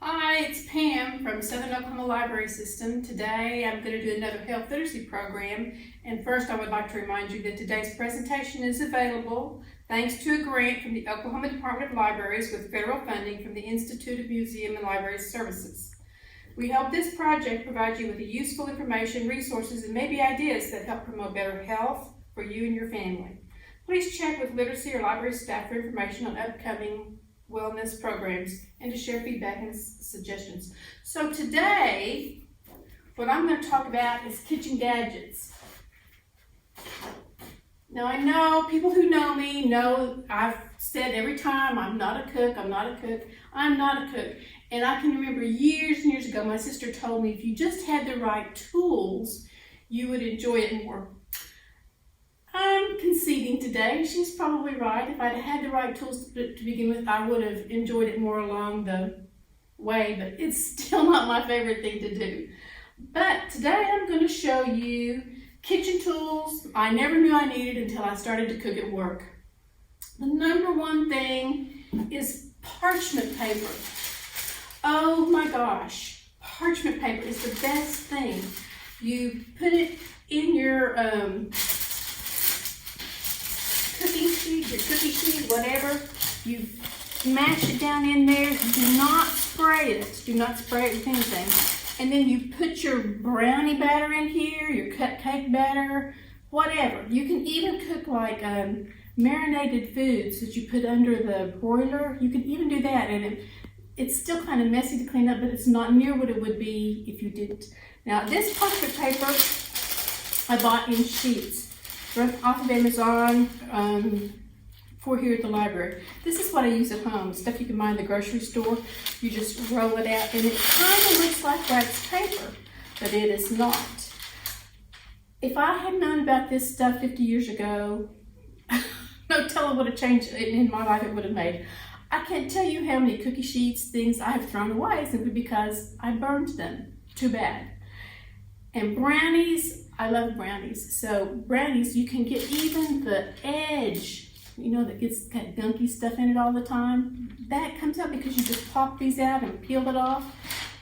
Hi, it's Pam from Southern Oklahoma Library System. Today I'm going to do another health literacy program, and first I would like to remind you that today's presentation is available thanks to a grant from the Oklahoma Department of Libraries with federal funding from the Institute of Museum and Library Services. We hope this project provides you with the useful information, resources, and maybe ideas that help promote better health for you and your family. Please check with literacy or library staff for information on upcoming wellness programs and to share feedback and suggestions. So today, what I'm going to talk about is kitchen gadgets. Now I know people who know me know I've said every time I'm not a cook, I'm not a cook, I'm not a cook. And I can remember years and years ago my sister told me if you just had the right tools, you would enjoy it more. I'm conceding today. She's probably right. If I'd had the right tools to begin with, I would have enjoyed it more along the way, but it's still not my favorite thing to do. But today I'm going to show you kitchen tools I never knew I needed until I started to cook at work. The number one thing is parchment paper. Oh my gosh, parchment paper is the best thing. You put it in your cookie sheet, whatever. You mash it down in there. Do not spray it. Do not spray it with anything. And then you put your brownie batter in here, your cupcake batter, whatever. You can even cook like marinated foods that you put under the broiler. You can even do that, and it's still kind of messy to clean up, but it's not near what it would be if you didn't. Now, this parchment paper I bought in sheets off of Amazon for here at the library. This is what I use at home, stuff you can buy in the grocery store. You just roll it out and it kind of looks like wax paper, but it is not. If I had known about this stuff 50 years ago, no telling what a change in my life it would have made. I can't tell you how many cookie sheets, things I have thrown away simply because I burned them. Too bad. And brownies, I love brownies. So brownies, you can get even the edge, you know, that gets that gunky stuff in it all the time. That comes out because you just pop these out and peel it off,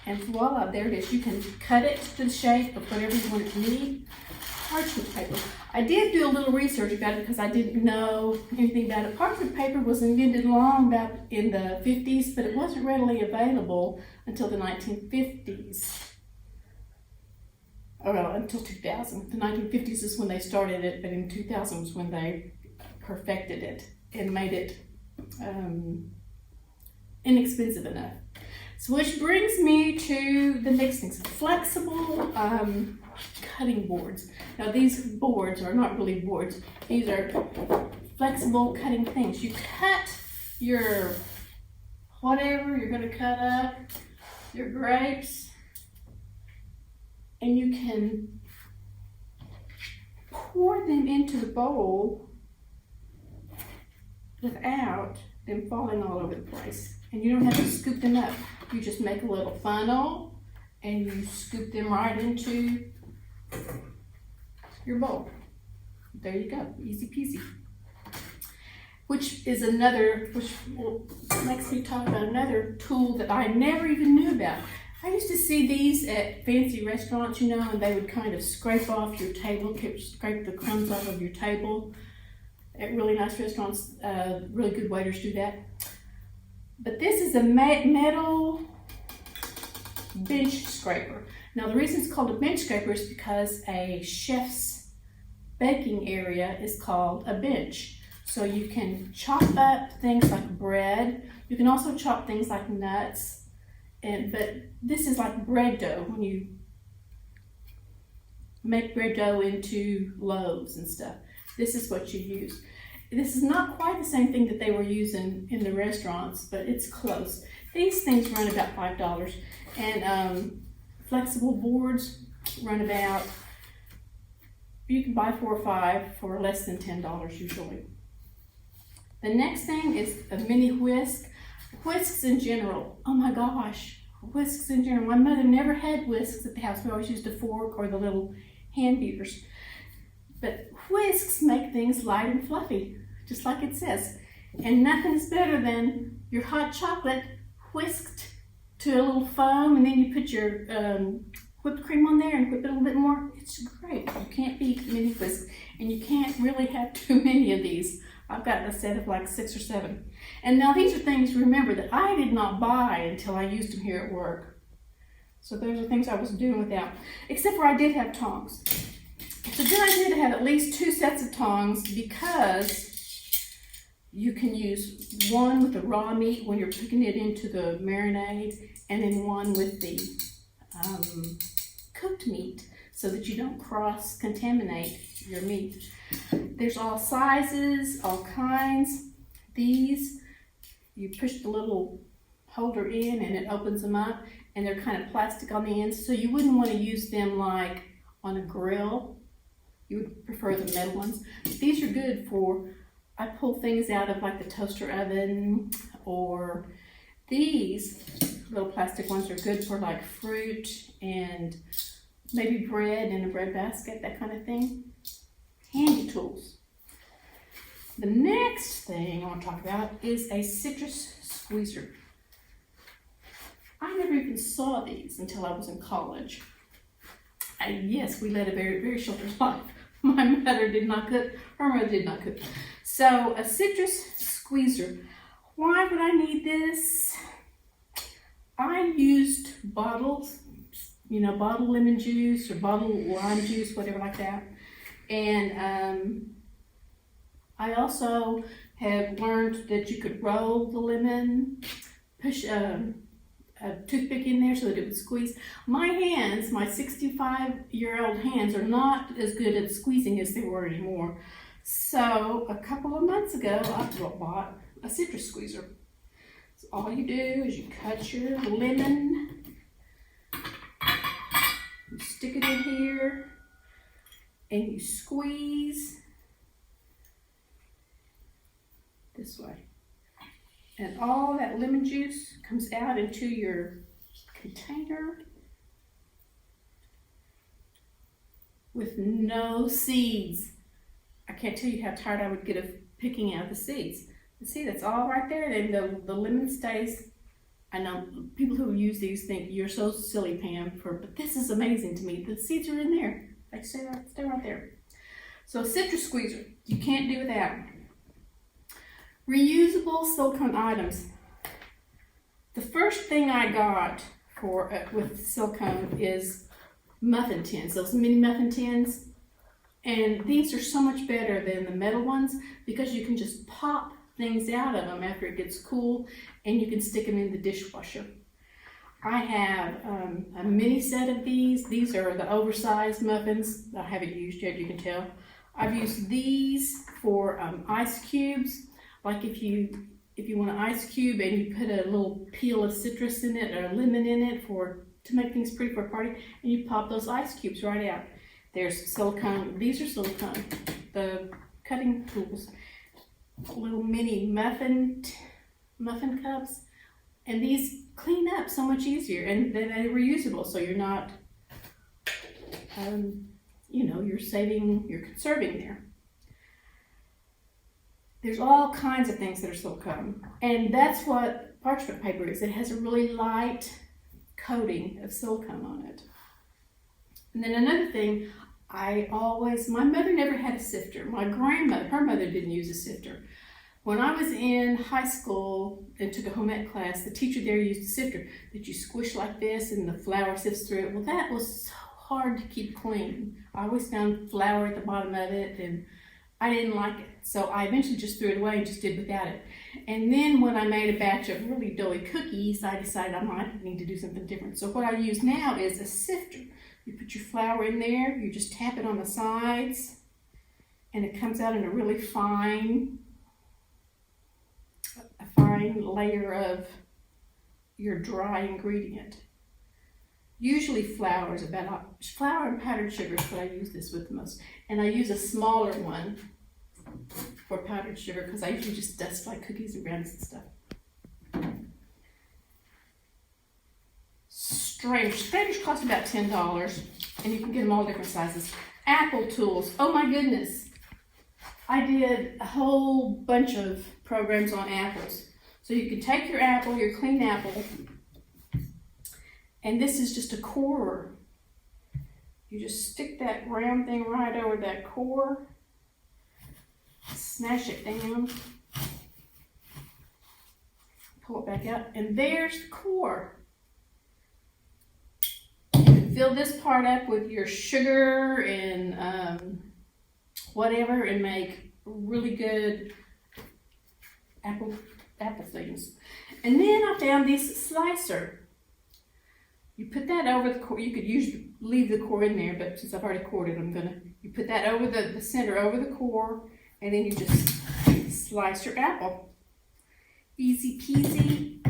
and voila, there it is. You can cut it to the shape of whatever you want it to be. Parchment paper. I did do a little research about it because I didn't know anything about it. Parchment paper was invented long back in the 50s, but it wasn't readily available until the 1950s. Or until 2000. The 1950s is when they started it, but in 2000 was when they perfected it and made it inexpensive enough. So which brings me to the next thing, flexible cutting boards. Now these boards are not really boards. These are flexible cutting things. You cut your whatever you're going to cut up, your grapes, and you can pour them into the bowl without them falling all over the place. And you don't have to scoop them up. You just make a little funnel and you scoop them right into your bowl. There you go, easy peasy. Which makes me talk about another tool that I never even knew about. I used to see these at fancy restaurants, you know, and they would kind of scrape off your table, scrape the crumbs off of your table. At really nice restaurants, really good waiters do that. But this is a metal bench scraper. Now the reason it's called a bench scraper is because a chef's baking area is called a bench. So you can chop up things like bread. You can also chop things like nuts. But this is like bread dough, when you make bread dough into loaves and stuff. This is what you use. This is not quite the same thing that they were using in the restaurants, but it's close. These things run about $5, and flexible boards run about, you can buy 4 or 5 for less than $10 usually. The next thing is a mini whisk. Whisks in general, oh my gosh, whisks in general. My mother never had whisks at the house. We always used a fork or the little hand beaters. But whisks make things light and fluffy, just like it says. And nothing is better than your hot chocolate whisked to a little foam, and then you put your whipped cream on there and whip it a little bit more. It's great. You can't beat mini whisk, and you can't really have too many of these. I've got a set of like 6 or 7. And now these are things, remember, that I did not buy until I used them here at work. So those are things I was doing without, except for I did have tongs. It's a good idea to have at least 2 sets of tongs, because you can use one with the raw meat when you're cooking it into the marinade, and then one with the cooked meat, so that you don't cross-contaminate your meat. There's all sizes, all kinds. These, you push the little holder in and it opens them up, and they're kind of plastic on the ends, so you wouldn't want to use them like on a grill. You would prefer the metal ones. These are good for, I pull things out of like the toaster oven, or these little plastic ones are good for like fruit and maybe bread in a bread basket, that kind of thing. Handy tools. The next thing I want to talk about is a citrus squeezer. I never even saw these until I was in college. Yes, we led a very, very sheltered life. My mother did not cook, her mother did not cook. So a citrus squeezer. Why would I need this? I used bottles, bottled lemon juice or bottled lime juice, whatever like that. And I also have learned that you could roll the lemon, push a toothpick in there so that it would squeeze. My hands, my 65-year-old hands, are not as good at squeezing as they were anymore. So a couple of months ago, I bought a citrus squeezer. So all you do is you cut your lemon, you stick it in here, and you squeeze this way. And all that lemon juice comes out into your container with no seeds. I can't tell you how tired I would get of picking out the seeds. You see, that's all right there, and the lemon stays. I know people who use these think, you're so silly, Pam, but this is amazing to me. The seeds are in there. They stay right there. So citrus squeezer, you can't do without. Reusable silicone items. The first thing I got with silicone is muffin tins, those mini muffin tins. And these are so much better than the metal ones, because you can just pop things out of them after it gets cool, and you can stick them in the dishwasher. I have a mini set of these. These are the oversized muffins. I haven't used yet, you can tell. I've used these for ice cubes. Like if you want an ice cube and you put a little peel of citrus in it or a lemon in it to make things pretty for a party, and you pop those ice cubes right out. There's silicone. These are silicone. The cutting tools, little mini muffin cups, and these clean up so much easier, and they're reusable, so you're not, you're conserving there. There's all kinds of things that are silicone, and that's what parchment paper is. It has a really light coating of silicone on it. And then another thing, my mother never had a sifter. My grandmother, her mother didn't use a sifter. When I was in high school and took a home ec class, the teacher there used a sifter that you squish like this and the flour sifts through it. Well, that was so hard to keep clean. I always found flour at the bottom of it, and I didn't like it. So I eventually just threw it away and just did without it. And then when I made a batch of really doughy cookies, I decided I might need to do something different. So what I use now is a sifter. You put your flour in there, you just tap it on the sides, and it comes out in a really fine layer of your dry ingredient. Usually flour and powdered sugar is what I use this with the most. And I use a smaller one for powdered sugar because I usually just dust like cookies and brownies and stuff. Strainers cost about $10, and you can get them all different sizes. Apple tools, oh my goodness. I did a whole bunch of programs on apples. So you can take your apple, your clean apple, And this is just a core. You just stick that round thing right over that core, smash it down, pull it back out, and there's the core. You can fill this part up with your sugar and whatever, and make really good apple things. And then I found this slicer. You put that over the core. You could usually leave the core in there, but since I've already cored it, you put that over the center, over the core, and then you just slice your apple. Easy peasy.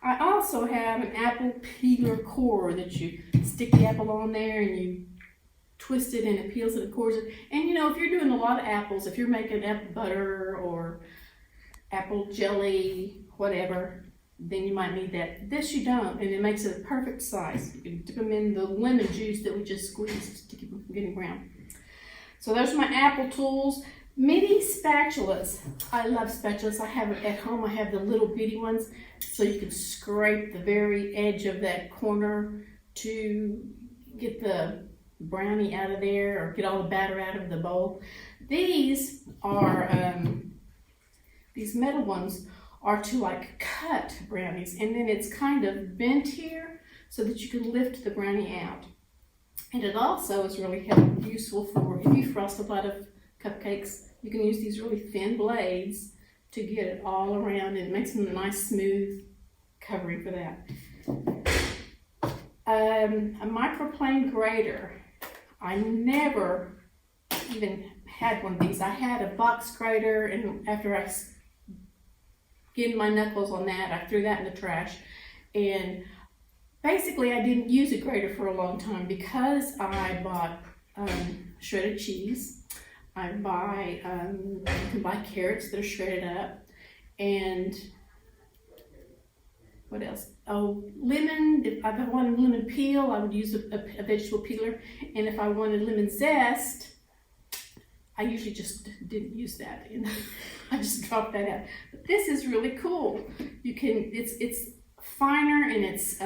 I also have an apple peeler core that you stick the apple on there and you twist it and it peels it and cores it. And you know, if you're doing a lot of apples, if you're making apple butter or apple jelly, whatever, then you might need that. This you don't, and it makes it a perfect size. You can dip them in the lemon juice that we just squeezed to keep them from getting brown. So those are my apple tools. Mini spatulas. I love spatulas. I have it at home. I have the little bitty ones, so you can scrape the very edge of that corner to get the brownie out of there or get all the batter out of the bowl. These are, these metal ones are to like cut brownies, and then it's kind of bent here so that you can lift the brownie out. And it also is really useful for if you frost a lot of cupcakes, you can use these really thin blades to get it all around, and it makes them a nice smooth covering for that. A microplane grater. I never even had one of these. I had a box grater, and after I skinned my knuckles on that, I threw that in the trash. And basically I didn't use a grater for a long time because I bought shredded cheese. I buy, you can buy carrots that are shredded up, and what else? Oh, lemon. If I wanted lemon peel, I would use a vegetable peeler. And if I wanted lemon zest, I usually just didn't use that. I just dropped that out. But this is really cool. You can, it's finer and it's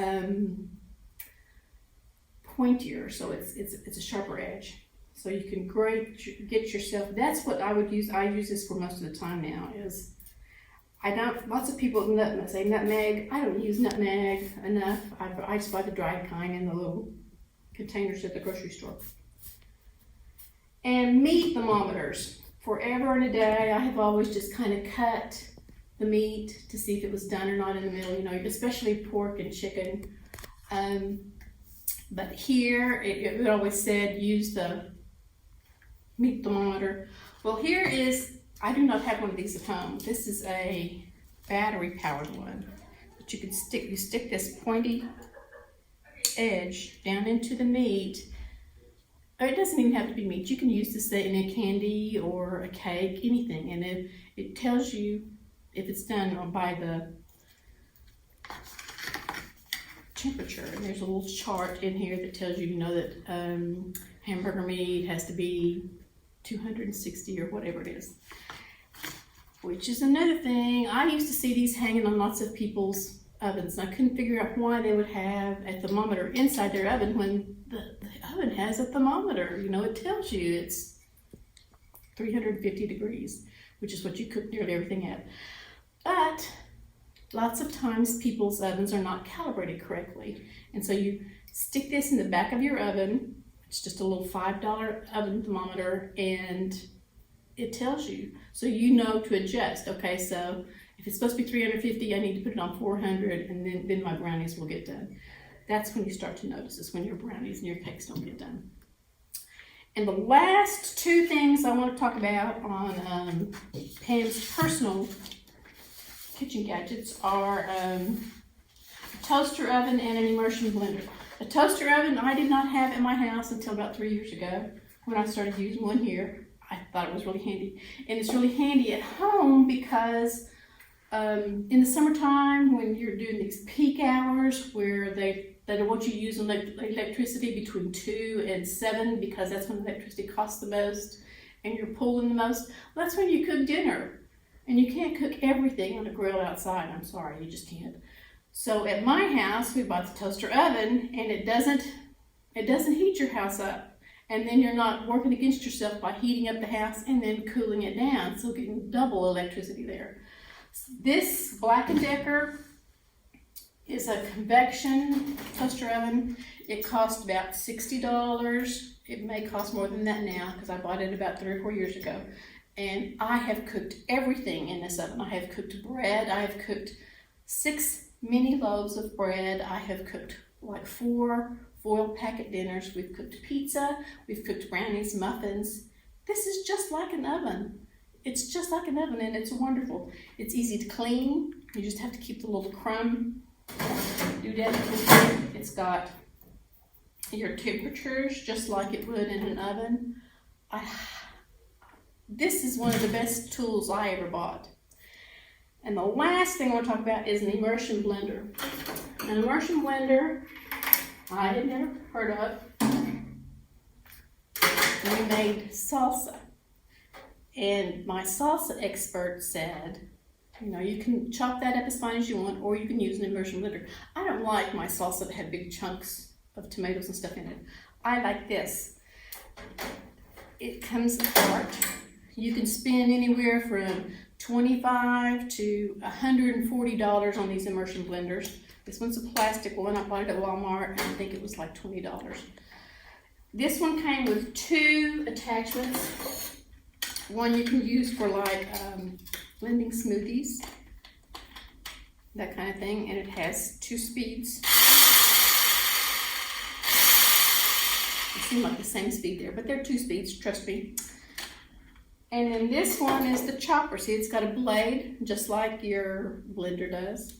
pointier, so it's a sharper edge. So you can get yourself, that's what I would use. I use this for most of the time now. Is I don't, lots of people say nutmeg. I don't use nutmeg enough. I just buy the dried kind in the little containers at the grocery store. And meat thermometers. Forever and a day, I have always just kind of cut the meat to see if it was done or not in the middle, you know, especially pork and chicken. But here, it always said use the meat thermometer. Well, here is, I do not have one of these at home. This is a battery powered one. But you can stick this pointy edge down into the meat. Or it doesn't even have to be meat. You can use this in a candy or a cake, anything. And it tells you if it's done by the temperature. And there's a little chart in here that tells you, you know, that hamburger meat has to be 260 or whatever it is. Which is another thing. I used to see these hanging on lots of people's ovens. And I couldn't figure out why they would have a thermometer inside their oven when the oven has a thermometer. You know, it tells you it's 350 degrees, which is what you cook nearly everything at. But lots of times people's ovens are not calibrated correctly. And so you stick this in the back of your oven. It's just a little $5 oven thermometer, and it tells you. So you know to adjust. Okay, so if it's supposed to be 350, I need to put it on 400, and then my brownies will get done. That's when you start to notice, is when your brownies and your cakes don't get done. And the last two things I want to talk about on Pam's personal kitchen gadgets are a toaster oven and an immersion blender. A toaster oven I did not have in my house until about 3 years ago when I started using one here. I thought it was really handy. And it's really handy at home because in the summertime when you're doing these peak hours where they don't want you to use electricity between 2 and 7 because that's when electricity costs the most and you're pulling the most, well, that's when you cook dinner. And you can't cook everything on a grill outside. I'm sorry, you just can't. So at my house, we bought the toaster oven, and it doesn't heat your house up. And then you're not working against yourself by heating up the house and then cooling it down, so getting double electricity there. This Black & Decker is a convection toaster oven. It cost about $60. It may cost more than that now because I bought it about 3 or 4 years ago. And I have cooked everything in this oven. I have cooked bread. I have cooked 6 mini loaves of bread. I have cooked like 4 foil packet dinners. We've cooked pizza. We've cooked brownies, muffins. This is just like an oven. It's just like an oven, and it's wonderful. It's easy to clean. You just have to keep the little crumb doodad. It's got your temperatures just like it would in an oven. This is one of the best tools I ever bought. And the last thing I want to talk about is an immersion blender. An immersion blender I had never heard of. We made salsa. And my salsa expert said, you know, you can chop that up as fine as you want, or you can use an immersion blender. I don't like my salsa to have big chunks of tomatoes and stuff in it. I like this. It comes apart. You can spend anywhere from $25 to $140 on these immersion blenders. This one's a plastic one. I bought it at Walmart, and I think it was like $20. This one came with 2 attachments. One you can use for like blending smoothies, that kind of thing, and it has 2 speeds. It seemed like the same speed there, but they're 2 speeds, trust me. And then this one is the chopper. See, it's got a blade, just like your blender does.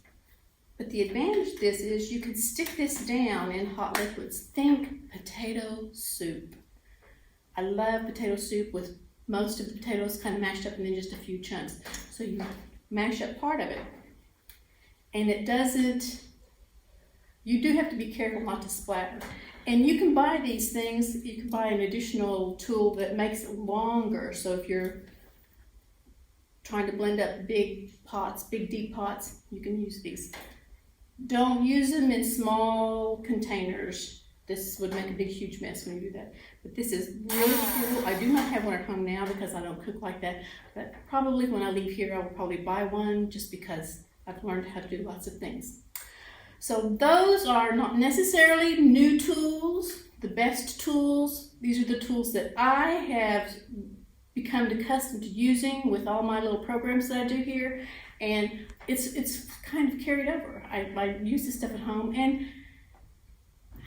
But the advantage of this is you can stick this down in hot liquids. Think potato soup. I love potato soup with most of the potatoes kind of mashed up and then just a few chunks. So you mash up part of it. And it doesn't, you do have to be careful not to splatter. And you can buy these things, you can buy an additional tool that makes it longer. So if you're trying to blend up big pots, big deep pots, you can use these. Don't use them in small containers. This would make a big, huge mess when you do that. But this is really cool. I do not have one at home now because I don't cook like that. But probably when I leave here, I will probably buy one just because I've learned how to do lots of things. So those are not necessarily new tools, the best tools. These are the tools that I have become accustomed to using with all my little programs that I do here. And it's kind of carried over. I use this stuff at home, and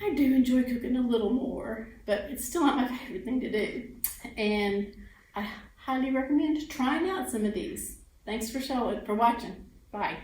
I do enjoy cooking a little more, but it's still not my favorite thing to do. And I highly recommend trying out some of these. Thanks for watching. Bye.